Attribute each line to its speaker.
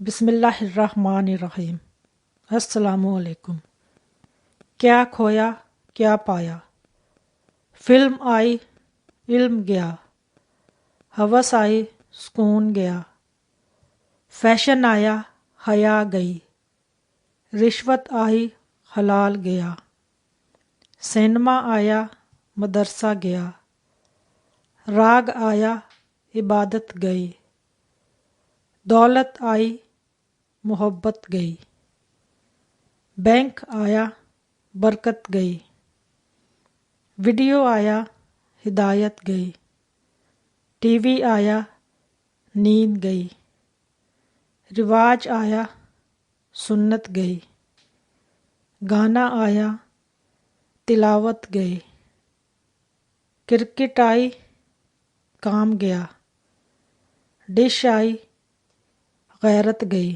Speaker 1: بسم اللہ الرحمن الرحیم۔ السلام علیکم۔ کیا کھویا کیا پایا، فلم آئی علم گیا، ہوس آئی سکون گیا، فیشن آیا حیا گئی، رشوت آئی حلال گیا، سینما آیا مدرسہ گیا، راگ آیا عبادت گئی، دولت آئی محبت گئی، بینک آیا برکت گئی، ویڈیو آیا ہدایت گئی، ٹی وی آیا نیند گئی، رواج آیا سنت گئی، گانا آیا تلاوت گئی، کرکٹ آئی کام گیا، ڈش آئی غیرت گئی۔